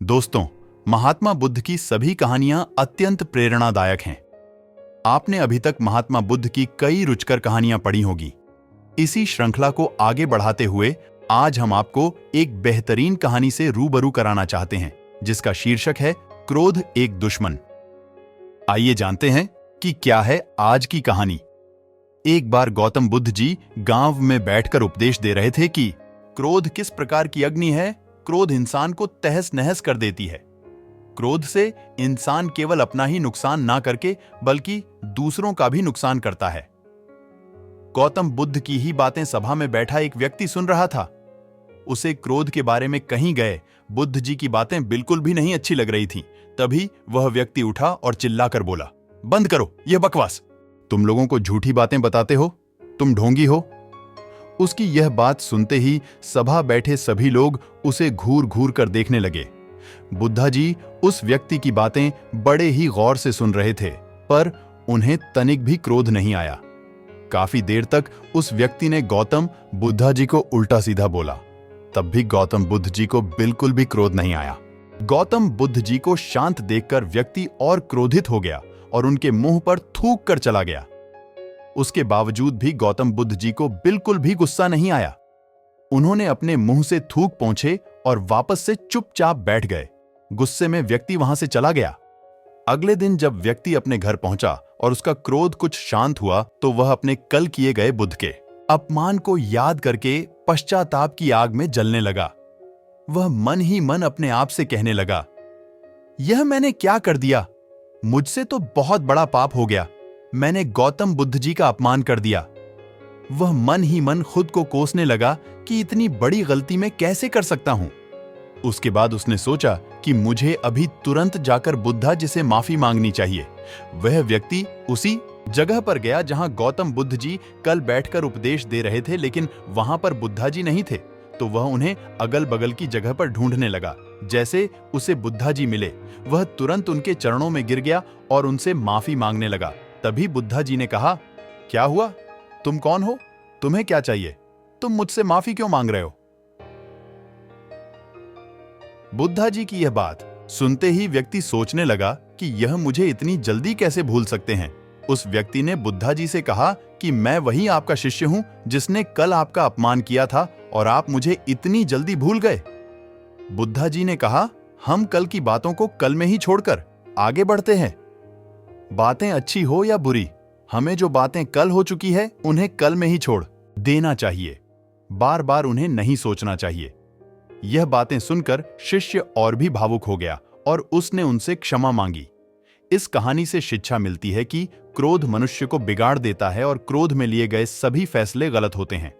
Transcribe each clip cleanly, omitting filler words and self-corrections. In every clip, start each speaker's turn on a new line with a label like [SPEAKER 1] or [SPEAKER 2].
[SPEAKER 1] दोस्तों, महात्मा बुद्ध की सभी कहानियां अत्यंत प्रेरणादायक हैं। आपने अभी तक महात्मा बुद्ध की कई रुचिकर कहानियां पढ़ी होगी। इसी श्रृंखला को आगे बढ़ाते हुए आज हम आपको एक बेहतरीन कहानी से रूबरू कराना चाहते हैं, जिसका शीर्षक है क्रोध एक दुश्मन। आइए जानते हैं कि क्या है आज की कहानी। एक बार गौतम बुद्ध जी गांव में बैठकर उपदेश दे रहे थे कि क्रोध किस प्रकार की अग्नि है। क्रोध इंसान को तहस नहस कर देती है। क्रोध से इंसान केवल अपना ही नुकसान ना करके बल्कि दूसरों का भी नुकसान करता है। गौतम बुद्ध की ही बातें सभा में बैठा एक व्यक्ति सुन रहा था। उसे क्रोध के बारे में कहीं गए बुद्ध जी की बातें बिल्कुल भी नहीं अच्छी लग रही थीं। तभी वह व्यक्ति उठा और चिल्लाकर बोला, बंद करो यह बकवास। तुम लोगों को झूठी बातें बताते हो, तुम ढोंगी हो। उसकी यह बात सुनते ही सभा बैठे सभी लोग उसे घूर घूर कर देखने लगे। बुद्धा जी उस व्यक्ति की बातें बड़े ही गौर से सुन रहे थे, पर उन्हें तनिक भी क्रोध नहीं आया। काफी देर तक उस व्यक्ति ने गौतम बुद्धा जी को उल्टा सीधा बोला, तब भी गौतम बुद्ध जी को बिल्कुल भी क्रोध नहीं आया। गौतम बुद्ध जी को शांत देखकर व्यक्ति और क्रोधित हो गया और उनके मुंह पर थूक कर चला गया। उसके बावजूद भी गौतम बुद्ध जी को बिल्कुल भी गुस्सा नहीं आया। उन्होंने अपने मुंह से थूक पोंछे और वापस से चुपचाप बैठ गए। गुस्से में व्यक्ति वहां से चला गया। अगले दिन जब व्यक्ति अपने घर पहुंचा और उसका क्रोध कुछ शांत हुआ, तो वह अपने कल किए गए बुद्ध के अपमान को याद करके पश्चाताप की आग में जलने लगा। वह मन ही मन अपने आप से कहने लगा, यह मैंने क्या कर दिया? मुझसे तो बहुत बड़ा पाप हो गया। मैंने गौतम बुद्ध जी का अपमान कर दिया। वह मन ही मन खुद को कोसने लगा कि इतनी बड़ी गलती मैं कैसे कर सकता हूं। उसके बाद उसने सोचा कि मुझे अभी तुरंत जाकर बुद्धा जी से माफी मांगनी चाहिए। वह व्यक्ति उसी जगह पर गया जहां गौतम बुद्ध जी कल बैठकर उपदेश दे रहे थे, लेकिन वहां पर बुद्धा जी नहीं थे। तो वह उन्हें अगल बगल की जगह पर ढूंढने लगा। जैसे उसे बुद्धा जी मिले, वह तुरंत उनके चरणों में गिर गया और उनसे माफी मांगने लगा। तभी बुद्धा जी ने कहा, क्या हुआ? तुम कौन हो? तुम्हें क्या चाहिए? तुम मुझसे माफी क्यों मांग रहे हो? बुद्धा जी की यह बात सुनते ही व्यक्ति सोचने लगा कि यह मुझे इतनी जल्दी कैसे भूल सकते हैं। उस व्यक्ति ने बुद्धा जी से कहा कि मैं वही आपका शिष्य हूं जिसने कल आपका अपमान किया था और आप मुझे इतनी जल्दी भूल गए। बुद्धा जी ने कहा, हम कल की बातों को कल में ही छोड़कर आगे बढ़ते हैं। बातें अच्छी हो या बुरी, हमें जो बातें कल हो चुकी है उन्हें कल में ही छोड़ देना चाहिए। बार बार उन्हें नहीं सोचना चाहिए। यह बातें सुनकर शिष्य और भी भावुक हो गया और उसने उनसे क्षमा मांगी। इस कहानी से शिक्षा मिलती है कि क्रोध मनुष्य को बिगाड़ देता है और क्रोध में लिए गए सभी फैसले गलत होते हैं।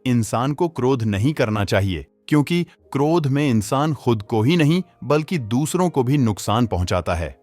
[SPEAKER 1] इंसान को क्रोध नहीं करना चाहिए, क्योंकि क्रोध में इंसान खुद को ही नहीं बल्कि दूसरों को भी नुकसान पहुंचाता है।